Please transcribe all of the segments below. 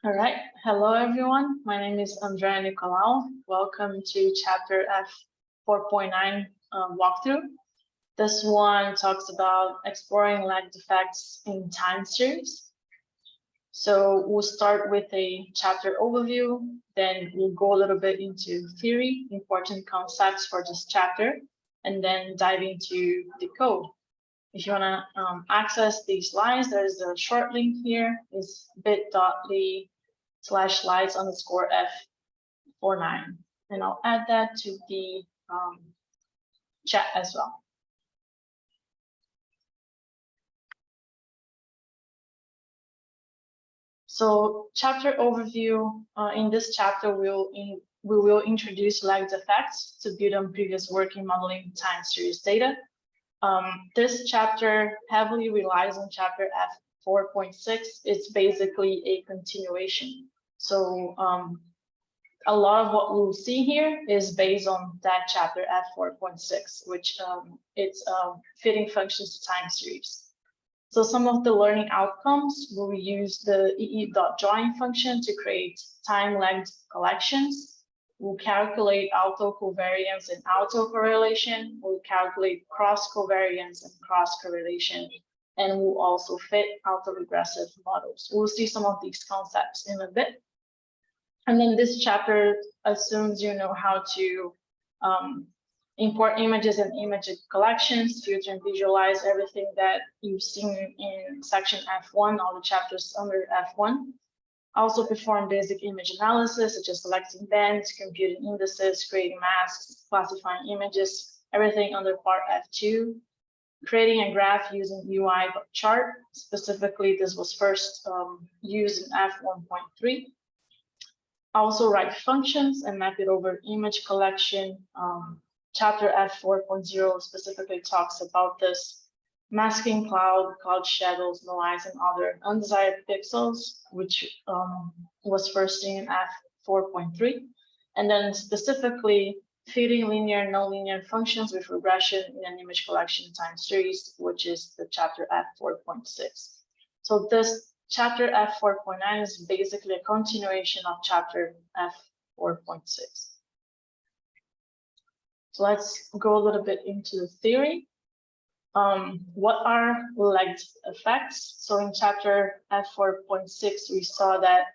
All right. Hello, everyone. My name is Andrea Nicolau. Welcome to chapter F4.9 walkthrough. This one talks about exploring lag defects in time series. So we'll start with a chapter overview, then we'll go a little bit into theory, important concepts for this chapter, and then dive into the code. If you want to access these slides, there's a short link here. It's bit.ly/slides_F49. And I'll add that to the chat as well. So chapter overview, in this chapter, we will introduce lagged effects to build on previous work in modeling time series data. This chapter heavily relies on chapter F4.6. It's basically a continuation. So a lot of what we'll see here is based on that chapter F4.6, which it's fitting functions to time series. So some of the learning outcomes will use the ee.join function to create time-lagged collections. We'll calculate autocovariance and autocorrelation. We'll calculate cross-covariance and cross-correlation. And we'll also fit autoregressive models. We'll see some of these concepts in a bit. And then this chapter assumes you know how to import images and image collections, filter and visualize everything that you've seen in section F1, all the chapters under F1. Also perform basic image analysis, such as selecting bands, computing indices, creating masks, classifying images, everything under part F2. Creating a graph using UI.chart. Specifically, this was first used in F1.3. Also write functions and map it over image collection. Chapter F4.0 specifically talks about this. Masking cloud shadows, noise, and other undesired pixels, which was first seen in F4.3. And then specifically fitting linear and nonlinear functions with regression in an image collection time series, which is the chapter F4.6. So this chapter F4.9 is basically a continuation of chapter F4.6. So let's go a little bit into the theory. What are lagged effects? So in chapter F4.6, we saw that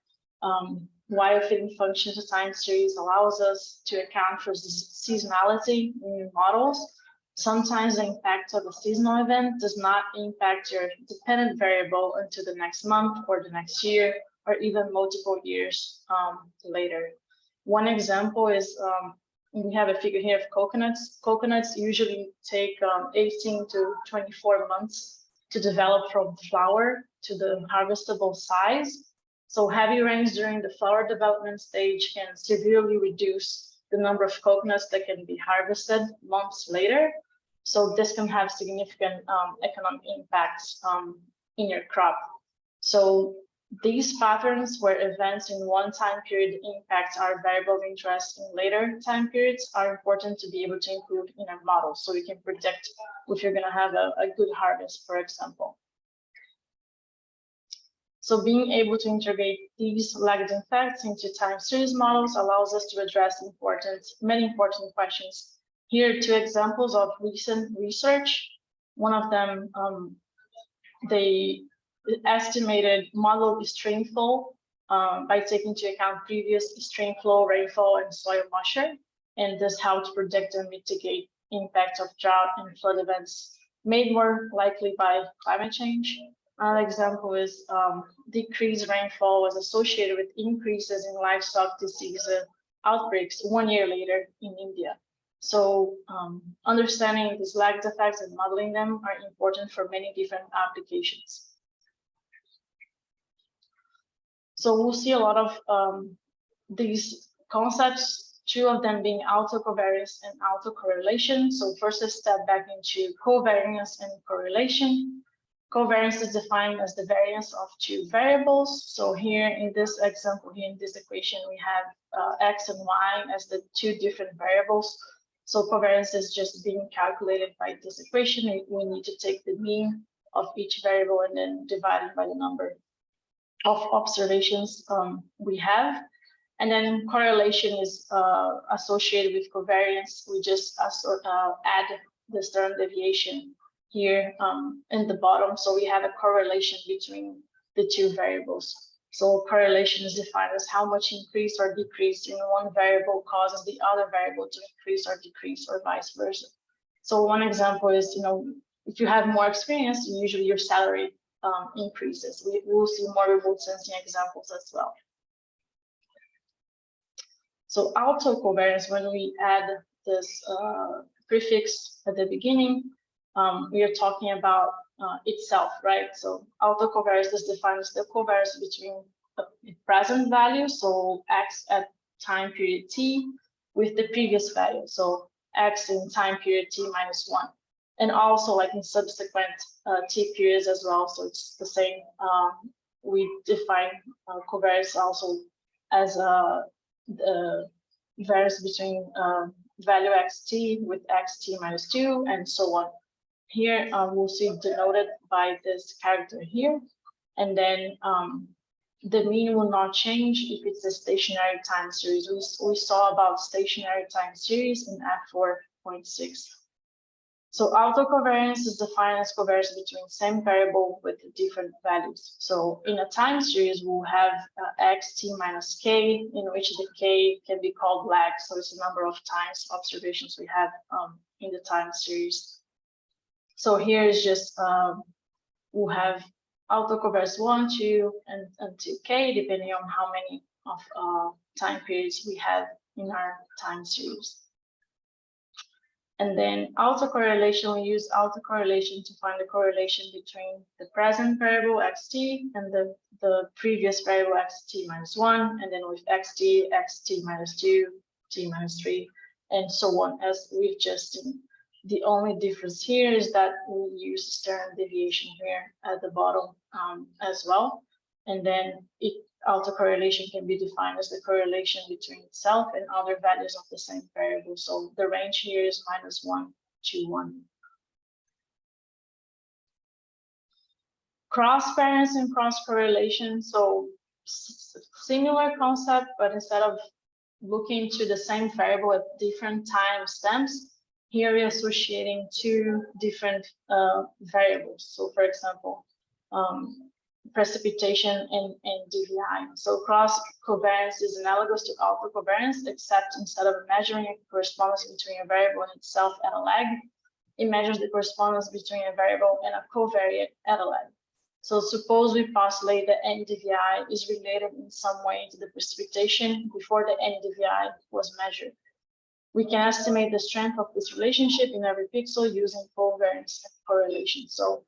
while fitting functions to time series allows us to account for seasonality in models, sometimes the impact of a seasonal event does not impact your dependent variable until the next month or the next year, or even multiple years later. One example is we have a figure here of coconuts. Coconuts usually take 18 to 24 months to develop from flower to the harvestable size. So heavy rains during the flower development stage can severely reduce the number of coconuts that can be harvested months later. So this can have significant economic impacts in your crop. So these patterns where events in one time period impact our variable of interest in later time periods are important to be able to include in our model, so we can predict if you're going to have a good harvest, for example. So being able to integrate these lagged effects into time series models allows us to address many important questions. Here are two examples of recent research. One of them, they estimated model stream flow by taking into account previous stream flow, rainfall, and soil moisture, and this helped predict and mitigate impact of drought and flood events made more likely by climate change. Another example is decreased rainfall was associated with increases in livestock disease outbreaks 1 year later in India. So understanding these lagged effects and modeling them are important for many different applications. So we'll see a lot of these concepts, two of them being autocovariance and autocorrelation. So first, let's step back into covariance and correlation. Covariance is defined as the variance of two variables. So here in this example, here in this equation, we have x and y as the two different variables. So covariance is just being calculated by this equation. We need to take the mean of each variable and then divide it by the number of observations we have. And then correlation is associated with covariance. We just add the standard deviation here in the bottom. So we have a correlation between the two variables. So correlation is defined as how much increase or decrease in one variable causes the other variable to increase or decrease, or vice versa. So one example is, if you have more experience, usually your salary increases. We will see more remote sensing examples as well. So autocovariance, when we add this prefix at the beginning, we are talking about itself, right? So autocovariance is defined as the covariance between the present value, so x at time period t, with the previous value, so x in time period t minus 1. And also like in subsequent t periods as well, so it's the same. We define covariance also as the variance between value xt with xt minus 2 and so on. Here we'll see denoted by this character here, and then the mean will not change if it's a stationary time series. We saw about stationary time series in F4.6. So autocovariance is defined as covariance between same variable with different values. So in a time series, we'll have xt minus k, in which the k can be called lag. So it's the number of times observations we have in the time series. So here is just, we'll have autocovariance 1, 2, and until k, depending on how many of time periods we have in our time series. And then autocorrelation, we use autocorrelation to find the correlation between the present variable xt and the previous variable xt minus 1, and then with xt minus 2, t minus 3, and so on, as we've just seen. The only difference here is that we use standard deviation here at the bottom as well. And then autocorrelation can be defined as the correlation between itself and other values of the same variable. So the range here is -1 to 1. Cross-variance and cross-correlation. So similar concept, but instead of looking to the same variable at different time stamps, here we're associating two different variables. So for example, precipitation and DVI. So cross covariance is analogous to autocovariance, except instead of measuring a correspondence between a variable and itself at a lag, it measures the correspondence between a variable and a covariate at a lag. So suppose we postulate that NDVI is related in some way to the precipitation before the NDVI was measured. We can estimate the strength of this relationship in every pixel using covariance and correlation. So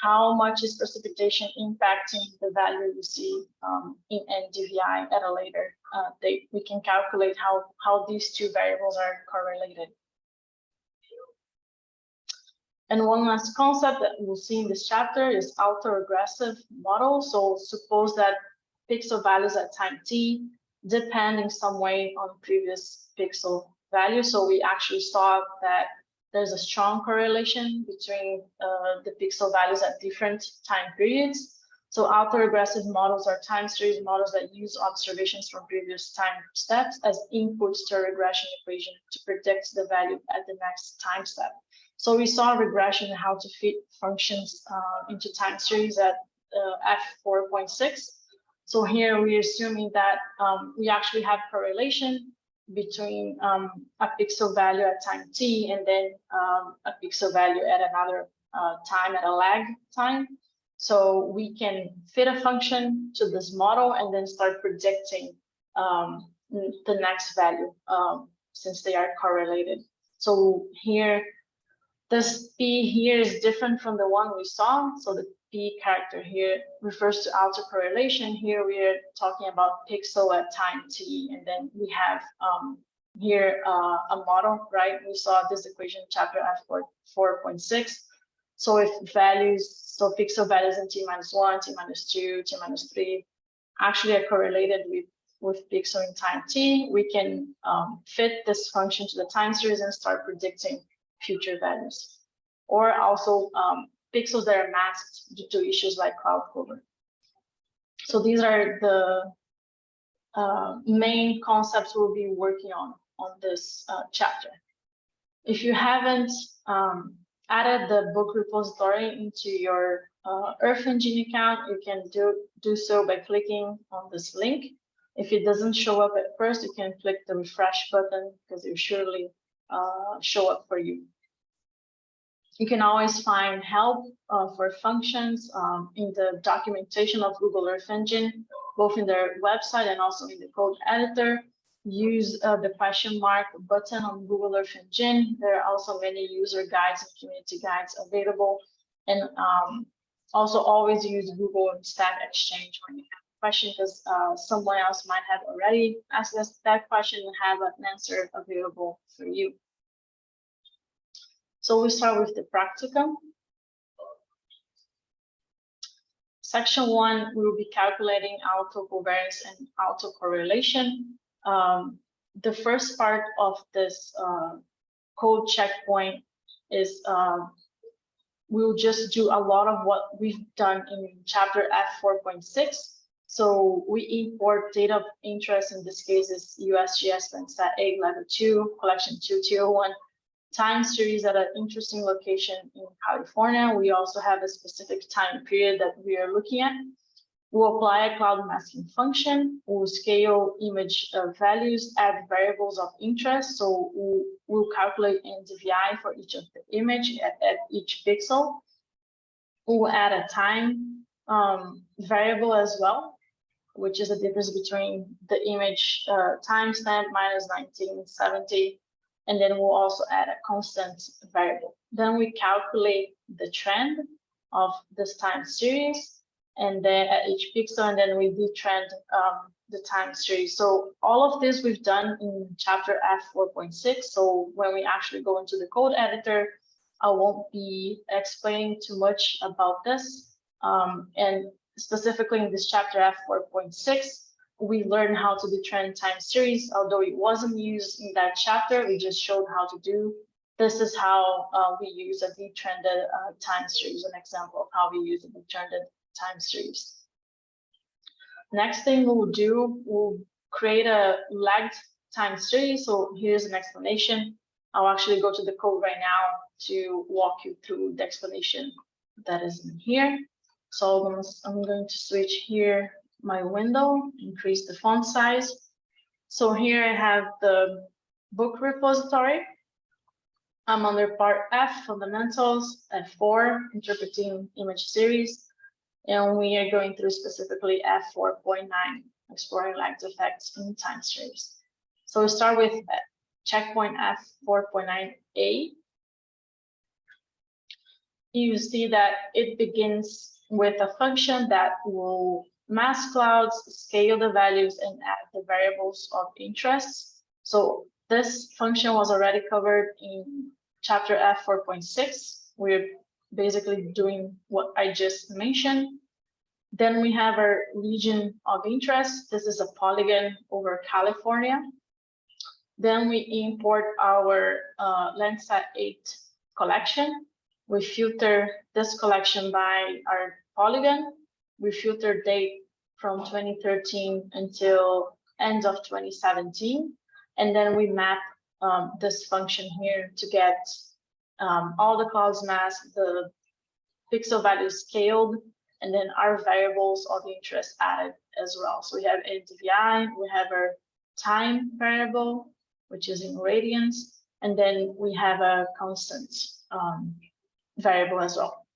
how much is precipitation impacting the value you see in NDVI at a later date? We can calculate how these two variables are correlated. And one last concept that we'll see in this chapter is autoregressive model. So suppose that pixel values at time t depend in some way on previous pixel value. So we actually saw that there's a strong correlation between the pixel values at different time periods. So autoregressive models are time series models that use observations from previous time steps as inputs to a regression equation to predict the value at the next time step. So we saw regression, how to fit functions into time series at F4.6. So here we're assuming that we actually have correlation between a pixel value at time t and then a pixel value at another time, at a lag time. So we can fit a function to this model and then start predicting the next value since they are correlated. So here, this P here is different from the one we saw. So the P character here refers to autocorrelation. Here we are talking about pixel at time t, and then we have here a model, right? We saw this equation chapter F4.6. So if values, so pixel values in t minus 1, t minus 2, t minus 3 actually are correlated with pixel in time t, we can fit this function to the time series and start predicting future values, or also pixels that are masked due to issues like cloud cover. So these are the main concepts we'll be working on this chapter. If you haven't added the book repository into your Earth Engine account, you can do so by clicking on this link. If it doesn't show up at first, you can click the refresh button because it will surely show up for you. You can always find help for functions in the documentation of Google Earth Engine, both in their website and also in the code editor. Use the question mark button on Google Earth Engine. There are also many user guides and community guides available. And also always use Google Stack Exchange when you have a question, because someone else might have already asked us that question and have an answer available for you. So we start with the practicum. Section 1, we will be calculating autocovariance and autocorrelation. The first part of this code checkpoint is we'll just do a lot of what we've done in chapter F4.6. So we import data of interest, in this case is USGS Landsat 8 level 2, collection 2201, time series at an interesting location in California. We also have a specific time period that we are looking at. We'll apply a cloud masking function. We'll scale image values, add variables of interest. So we'll calculate NDVI for each of the image at each pixel. We'll add a time variable as well, which is the difference between the image timestamp minus 1970. And then we'll also add a constant variable. Then we calculate the trend of this time series, and then at each pixel, and then we detrend the time series. So all of this we've done in chapter F4.6. So when we actually go into the code editor, I won't be explaining too much about this. And specifically in this chapter F4.6, we learned how to detrend time series, although it wasn't used in that chapter. We just showed how to do. This is how we use a detrended time series, an example of how we use a detrended time series. Next thing we'll do, we'll create a lagged time series. So here's an explanation. I'll actually go to the code right now to walk you through the explanation that is in here. So I'm going to switch here my window, increase the font size. So here I have the book repository. I'm under part F, fundamentals, F4, interpreting image series. And we are going through specifically F4.9, exploring lagged effects in time series. So we start with checkpoint F4.9a. You see that it begins with a function that will mask clouds, scale the values, and add the variables of interest. So this function was already covered in chapter F4.6. We're basically doing what I just mentioned. Then we have our region of interest. This is a polygon over California. Then we import our Landsat 8 collection. We filter this collection by our polygon. We filter date from 2013 until end of 2017. And then we map this function here to get all the clouds masked, the pixel values scaled, and then our variables of interest added as well. So we have NDVI, we have our time variable, which is in radians, and then we have a constant variable as well.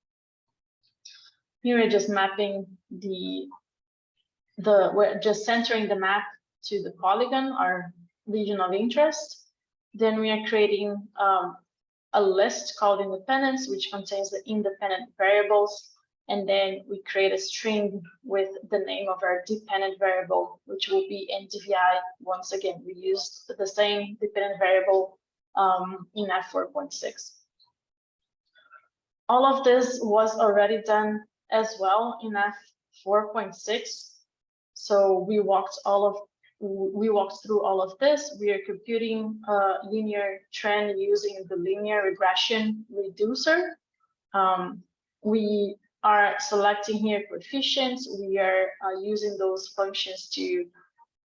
Here we're just mapping we're just centering the map to the polygon, our region of interest. Then we are creating a list called independence, which contains the independent variables. And then we create a string with the name of our dependent variable, which will be NDVI. Once again, we used the same dependent variable in F4.6. All of this was already done as well in F4.6. So we walked through all of this. We are computing a linear trend using the linear regression reducer. We are selecting here coefficients. We are using those functions to,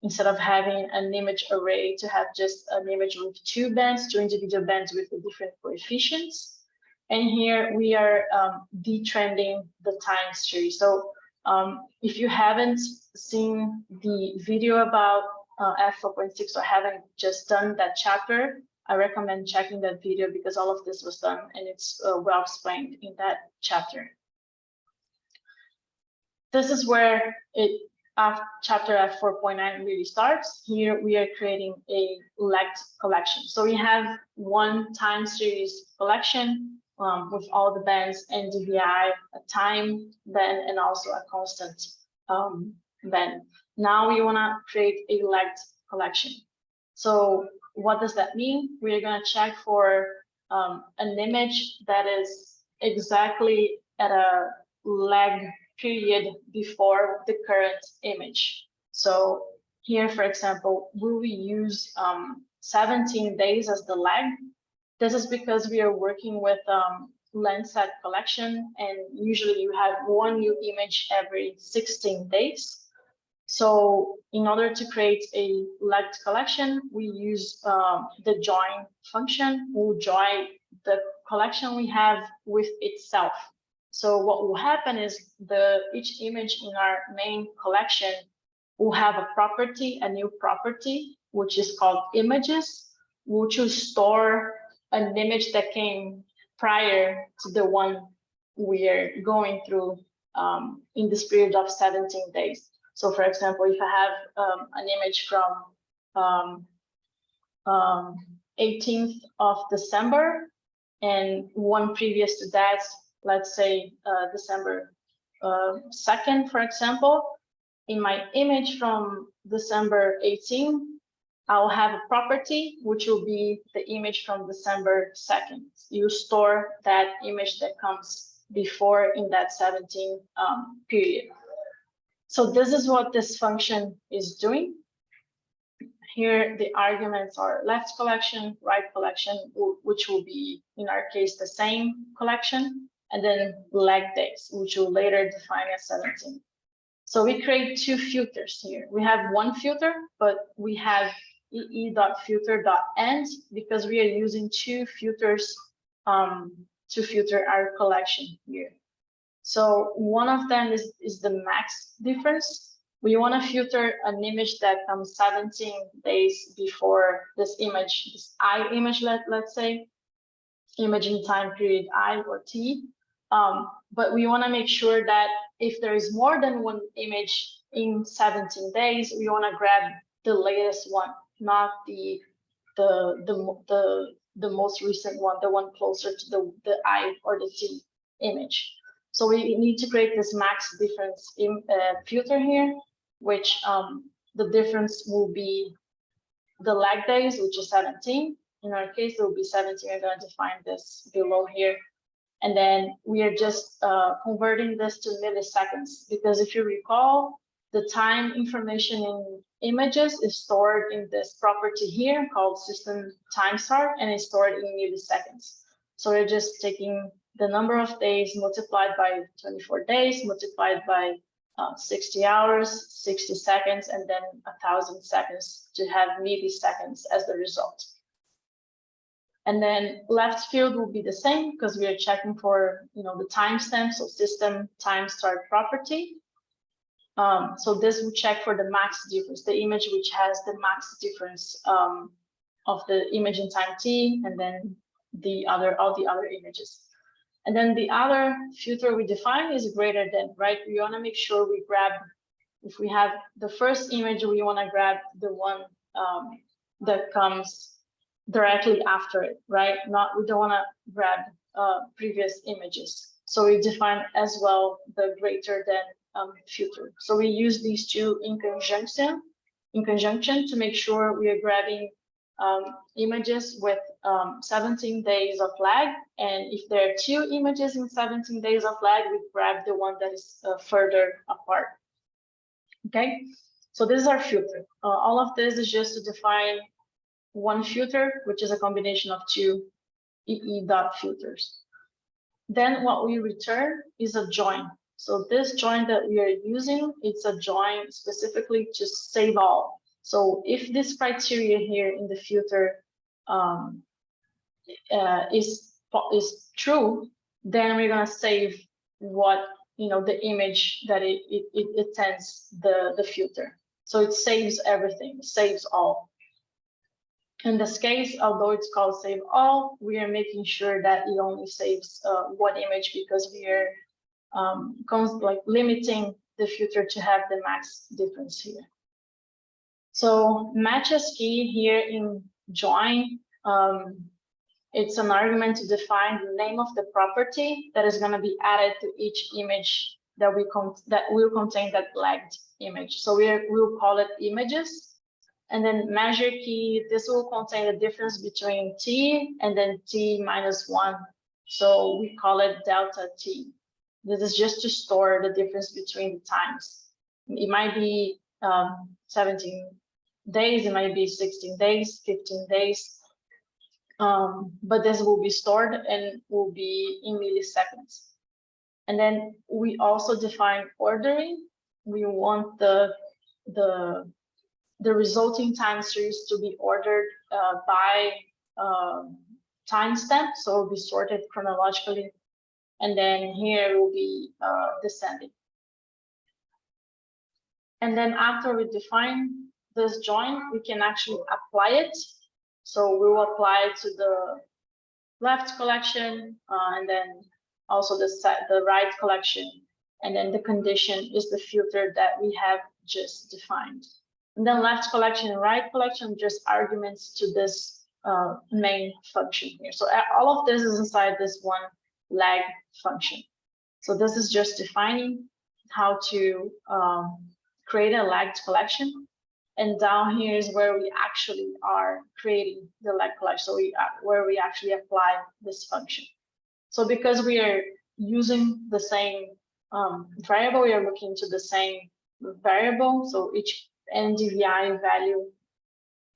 instead of having an image array, to have just an image with two bands, two individual bands with the different coefficients. And here we are detrending the time series. So if you haven't seen the video about F4.6 or haven't just done that chapter, I recommend checking that video because all of this was done and it's well explained in that chapter. This is where chapter F4.9 really starts. Here we are creating a lagged collection. So we have one time series collection with all the bands and DVI, a time band, and also a constant band. Now we want to create a lagged collection. So what does that mean? We're going to check for an image that is exactly at a lag period before the current image. So here, for example, will we use 17 days as the lag? This is because we are working with Landsat collection, and usually you have one new image every 16 days. So in order to create a lagged collection, we use the join function. We'll join the collection we have with itself. So what will happen is each image in our main collection will have a property, a new property, which is called images, which will store an image that came prior to the one we are going through in this period of 17 days. So for example, if I have an image from 18th of December and one previous to that, let's say December 2nd, for example, in my image from December 18, I'll have a property, which will be the image from December 2nd. You store that image that comes before in that 17 period. So this is what this function is doing. Here, the arguments are left collection, right collection, which will be, in our case, the same collection, and then lag days, which will later define as 17. So we create two filters here. We have one filter, but we have ee.filter.end because we are using two filters to filter our collection here. So one of them is the max difference. We want to filter an image that comes 17 days before this image, this I image, let's say, image in time period I or T. But we want to make sure that if there is more than one image in 17 days, we want to grab the latest one, not the most recent one, the one closer to the I or the T image. So we need to create this max difference filter here, which the difference will be the lag days, which is 17. In our case, it will be 17. We're going to define this below here. And then we are just converting this to milliseconds, because if you recall, the time information in images is stored in this property here called system time start, and it's stored in milliseconds. So we're just taking the number of days multiplied by 24 days, multiplied by 60 hours, 60 seconds, and then 1,000 seconds to have milliseconds as the result. And then left field will be the same because we are checking for the timestamp, so system time start property. So this will check for the max difference, the image which has the max difference of the image in time t, and then all the other images. And then the other filter we define is greater than, right? We want to make sure we grab, if we have the first image, we want to grab the one that comes directly after it, right? We don't want to grab previous images. So we define as well the greater than filter. So we use these two in conjunction to make sure we are grabbing images with 17 days of lag. And if there are two images in 17 days of lag, we grab the one that is further apart. Okay, so this is our filter. All of this is just to define one filter, which is a combination of two ee.filters. Then what we return is a join. So this join that we are using, it's a join specifically to save all. So if this criteria here in the filter is true, then we're gonna save what, you know, the image that it attends the filter. So it saves everything, saves all. In this case, although it's called save all, we are making sure that it only saves one image, because we are like limiting the filter to have the max difference here. So match as key here in join, it's an argument to define the name of the property that is going to be added to each image that will contain that lagged image. So we'll call it images. And then measure key, this will contain the difference between t and then t minus 1. So we call it delta t. This is just to store the difference between the times. It might be 17 days, it might be 16 days, 15 days. But this will be stored and will be in milliseconds. And then we also define ordering. We want the resulting time series to be ordered by timestamp, so it will be sorted chronologically, and then here it will be descending. And then after we define this join, we can actually apply it. So we will apply it to the left collection, and then also the right collection, and then the condition is the filter that we have just defined. And then left collection and right collection, just arguments to this main function here. So all of this is inside this one lag function. So this is just defining how to create a lagged collection. And down here is where we actually are creating the lag collection. So where we actually apply this function. So because we are using the same variable, we are looking to the same variable. So each NDVI value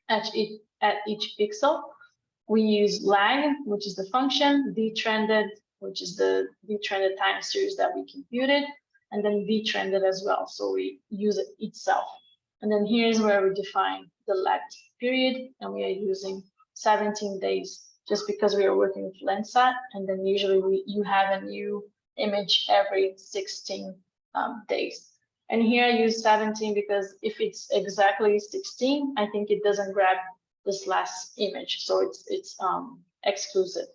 at each pixel, we use lag, which is the function, detrended, which is the detrended time series that we computed, and then vtrended as well. So we use it itself. And then here's where we define the lagged period, and we are using 17 days just because we are working with Landsat, and then usually you have a new image every 16 days. And here I use 17 because if it's exactly 16, I think it doesn't grab this last image, so it's exclusive.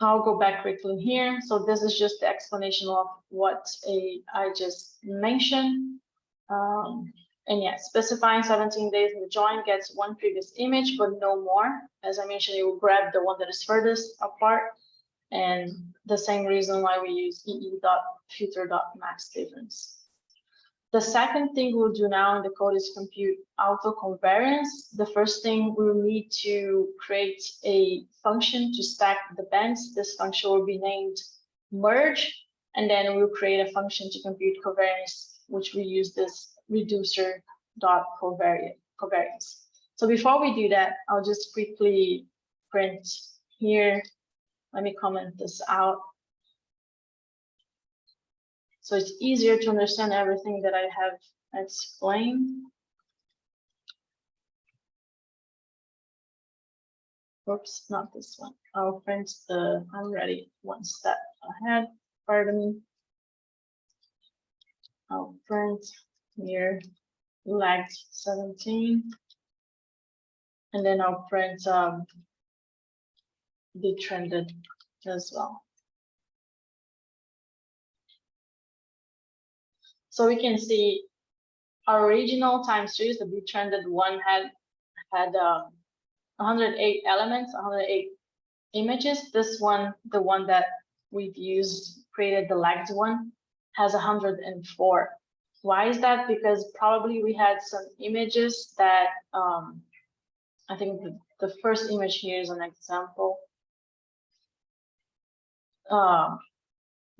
I'll go back quickly here. So this is just the explanation of what I just mentioned. And yeah, specifying 17 days in the join gets one previous image, but no more. As I mentioned, it will grab the one that is furthest apart. And the same reason why we use ee.filter.max difference. The second thing we'll do now in the code is compute auto covariance. The first thing we'll need to create a function to stack the bands. This function will be named merge, and then we'll create a function to compute covariance, which we use this reducer.covariance. So before we do that, I'll just quickly print here. Let me comment this out. So it's easier to understand everything that I have explained. Oops, not this one. I'll print the, I'm already one step ahead, pardon me. I'll print here lagged 17. And then I'll print detrended as well. So we can see our original time series, the detrended one, had 108 elements, 108 images. This one, the one that we've used, created the lagged one, has 104. Why is that? Because probably we had some images that, I think the first image here is an example.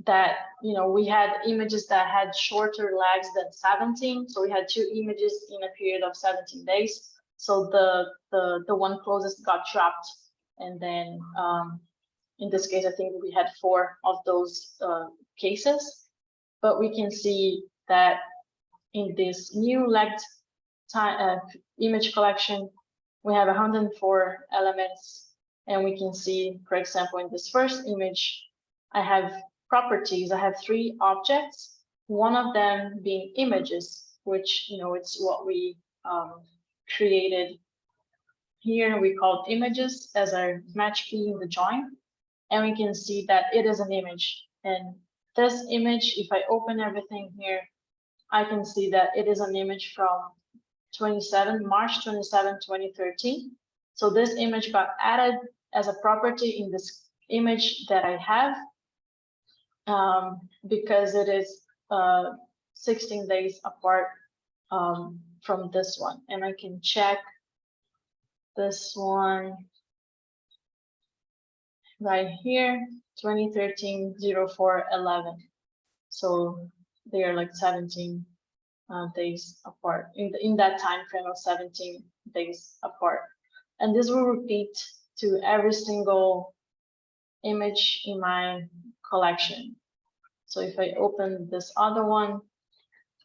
That, you know, we had images that had shorter lags than 17. So we had 2 images in a period of 17 days. So the one closest got dropped, and then in this case, I think we had 4 of those cases. But we can see that in this new lagged time image collection, we have 104 elements, and we can see, for example, in this first image, I have properties. I have 3 objects. One of them being images, which it's what we created here. We called images as our match key in the join, and we can see that it is an image. And this image, if I open everything here, I can see that it is an image from March 27, 2013. So this image got added as a property in this image that I have, because it is 16 days apart from this one. And I can check this one right here, 2013-04-11. So they are like 17 days apart in that time frame of 17 days apart. And this will repeat to every single image in my collection. So if I open this other one,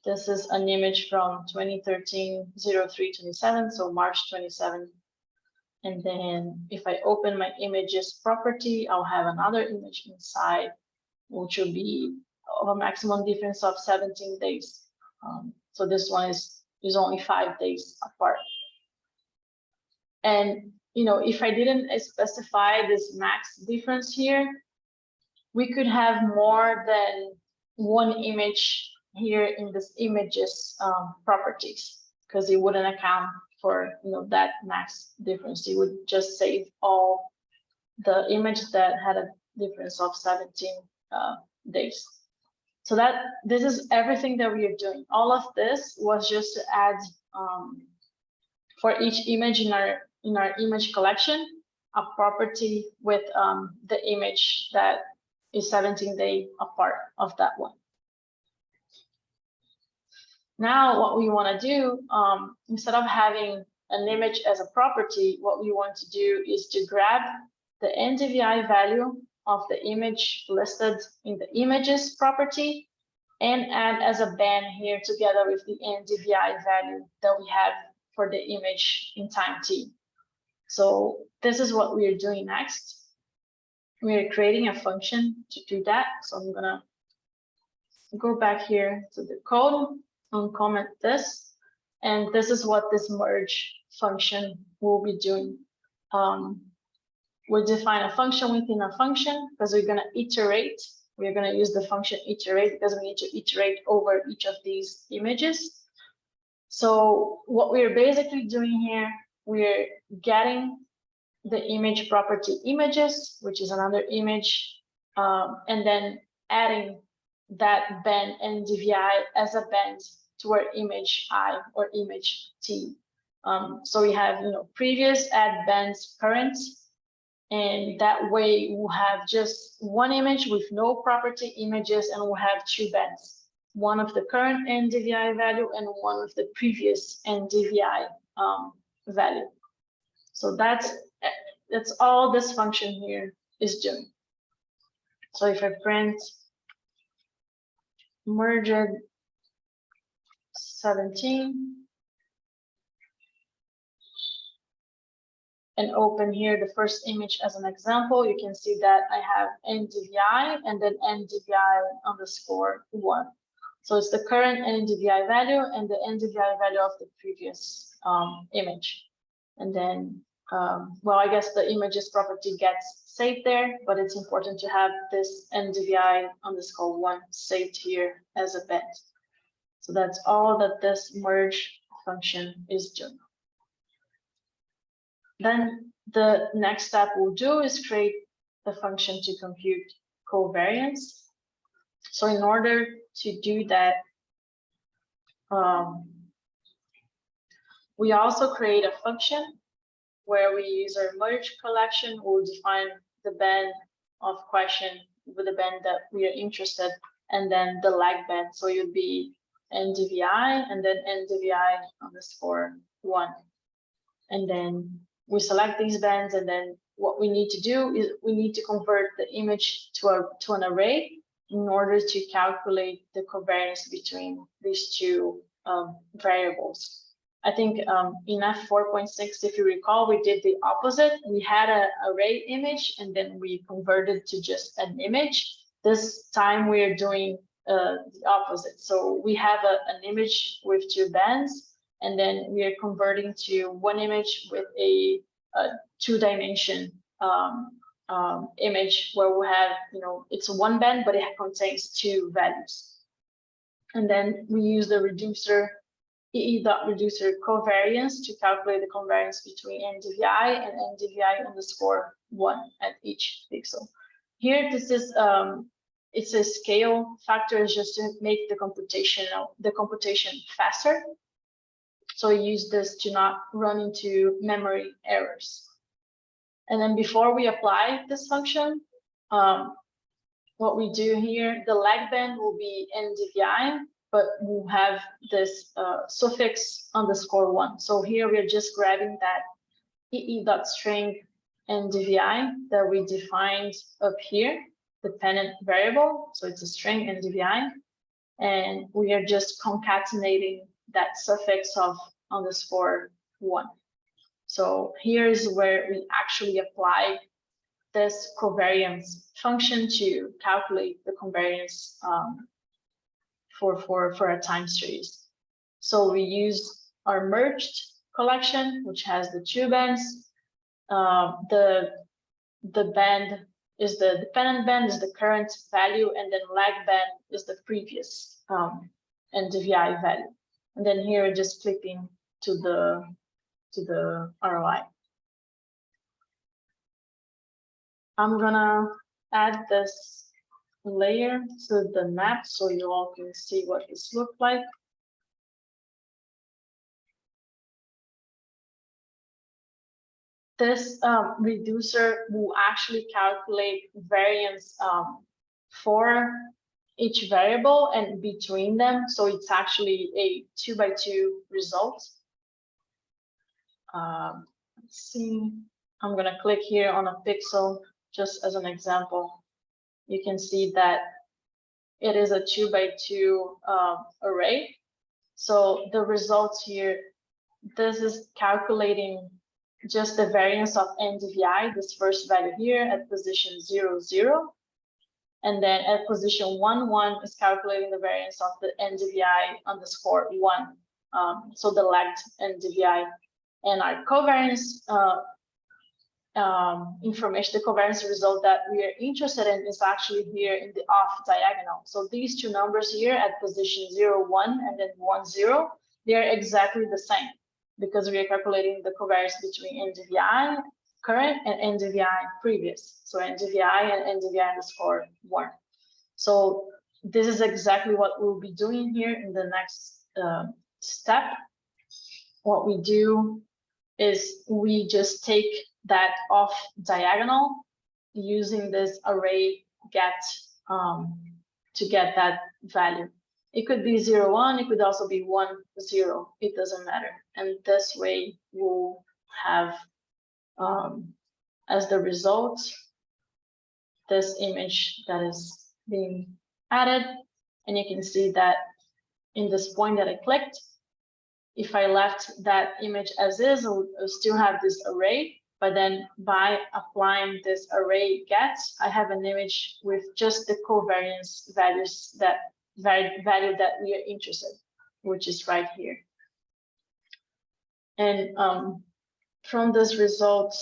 this is an image from 2013-03-27, so March 27. And then if I open my images property, I'll have another image inside, which will be of a maximum difference of 17 days. So this one is only 5 days apart. And if I didn't specify this max difference here, we could have more than one image here in this images properties, because it wouldn't account for that max difference. It would just save all the image that had a difference of 17 days. So this is everything that we are doing. All of this was just to add for each image in our image collection a property with the image that is 17 days apart of that one. Now what we want to do, instead of having an image as a property, what we want to do is to grab the NDVI value of the image listed in the images property and add as a band here together with the NDVI value that we have for the image in time t. So this is what we are doing next. We are creating a function to do that. So I'm gonna go back here to the code, uncomment this, and this is what this merge function will be doing. We'll define a function within a function because we're gonna iterate. We're gonna use the function iterate because we need to iterate over each of these images. So what we're basically doing here, we're getting the image property images, which is another image, and then adding that band NDVI as a band to our image I or image T. So we have previous add bands current, and that way we'll have just one image with no property images, and we'll have 2 bands, one of the current NDVI value and one of the previous NDVI value. So that's all this function here is doing. So if I print merged 17 and open here the first image as an example, you can see that I have NDVI and then NDVI_1. So it's the current NDVI value and the NDVI value of the previous image. And then, well, I guess the images property gets saved there, but it's important to have this NDVI_1 saved here as a band. So that's all that this merge function is doing. Then the next step we'll do is create the function to compute covariance. So in order to do that, we also create a function where we use our merge collection. We'll define the band of question with the band that we are interested, and then the lag band. So it would be NDVI and then NDVI_1. and then we select these bands, and then what we need to do is we need to convert the image to an array in order to calculate the covariance between these two variables. I think in F4.6, if you recall, we did the opposite. We had an array image, and then we converted to just an image. This time we are doing the opposite. So we have an image with two bands, and then we are converting to one image with a two-dimension image where we have, it's one band, but it contains two values. And then we use the reducer, EE.reducer covariance to calculate the covariance between NDVI and NDVI_1 at each pixel. Here, this is it's a scale factor just to make the computation faster. So we use this to not run into memory errors. And then before we apply this function, what we do here, the lag band will be NDVI, but we'll have this suffix _1. So here we're just grabbing that EE.string NDVI that we defined up here, dependent variable. So it's a string NDVI, and we are just concatenating that suffix of _1. So here's where we actually apply this covariance function to calculate the covariance for a time series. So we use our merged collection, which has the two bands. The band is the dependent band, is the current value, and then lag band is the previous NDVI value. And then here just flipping to the ROI. I'm gonna add this layer to the map so you all can see what this looks like. This reducer will actually calculate variance for each variable and between them. So it's actually a 2x2 result. Let's see, I'm gonna click here on a pixel just as an example. You can see that it is a 2x2 array. So the results here, this is calculating just the variance of NDVI, this first value here at position 0, 0. And then at position 1, 1 is calculating the variance of the NDVI_1. So the lagged NDVI. And our covariance information, the covariance result that we are interested in is actually here in the off diagonal. So these two numbers here at position 0, 1 and then 1, 0, they are exactly the same because we are calculating the covariance between NDVI current and NDVI previous. So NDVI and NDVI_1. So this is exactly what we'll be doing here in the next step. What we do is we just take that off diagonal using this array get to get that value. It could be 0, 1, it could also be 1, 0, it doesn't matter. And this way we'll have as the result this image that is being added. And you can see that in this point that I clicked, if I left that image as is, I'll still have this array. But then by applying this array get, I have an image with just the covariance values that value that we are interested, which is right here. And from this result,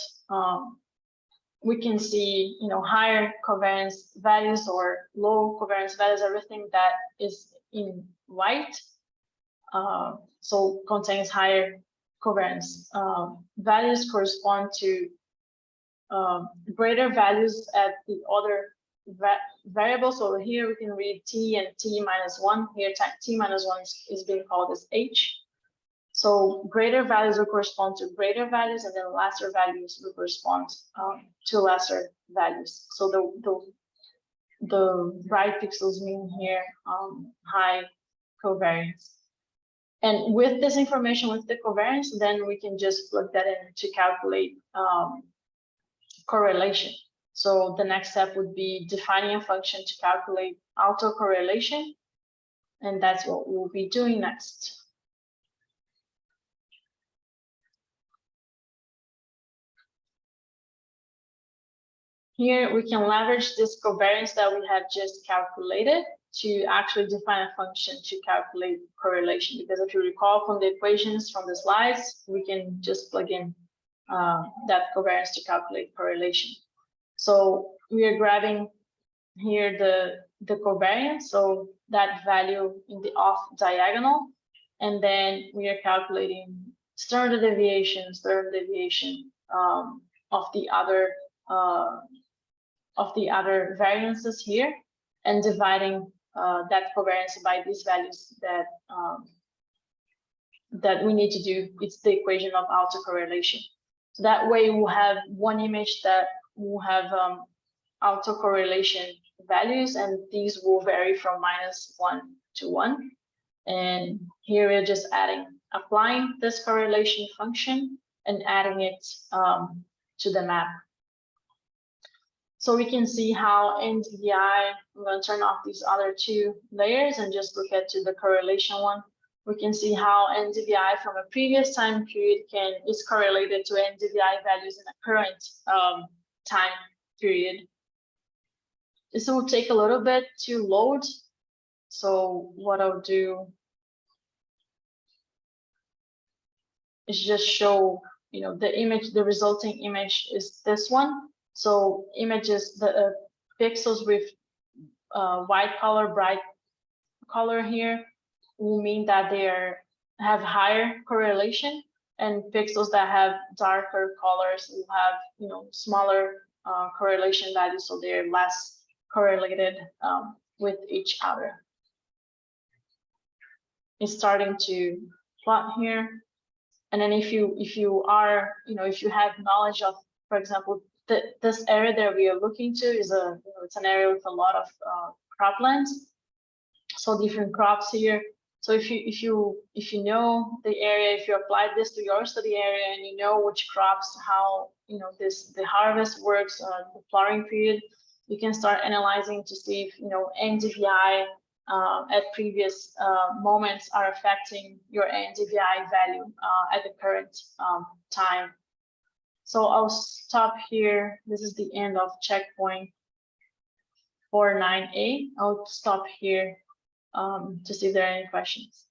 we can see, higher covariance values or low covariance values, everything that is in white. So contains higher covariance values correspond to greater values at the other variables. So here we can read t and t-1. Here t-1 is being called as h. So greater values will correspond to greater values, and then lesser values will correspond to lesser values. So the right pixels mean here high covariance. And with this information, with the covariance, then we can just plug that in to calculate correlation. So the next step would be defining a function to calculate autocorrelation, and that's what we'll be doing next. Here we can leverage this covariance that we had just calculated to actually define a function to calculate correlation. Because if you recall from the equations from the slides, we can just plug in that covariance to calculate correlation. So we are grabbing here the covariance, so that value in the off diagonal, and then we are calculating standard deviation of the other variances here, and dividing that covariance by these values that that we need to do. It's the equation of autocorrelation. So that way we'll have one image that will have autocorrelation values, and these will vary from -1 to 1. And here we're just applying this correlation function and adding it to the map. So we can see how NDVI, I'm going to turn off these other two layers and just look at the correlation one. We can see how NDVI from a previous time period is correlated to NDVI values in the current time period. This will take a little bit to load. So what I'll do is just show, the image, the resulting image is this one. So images, the pixels with white color, bright color here will mean that they have higher correlation, and pixels that have darker colors will have, smaller correlation values, so they're less correlated with each other. It's starting to plot here, and then if you are, if you have knowledge of, for example, this area that we are looking to is it's an area with a lot of croplands, so different crops here. So if you know the area, if you apply this to your study area and you know which crops, how the harvest works, the flowering period, you can start analyzing to see if NDVI at previous moments are affecting your NDVI value at the current time. So I'll stop here. This is the end of checkpoint 4.9a. I'll stop here to see if there are any questions.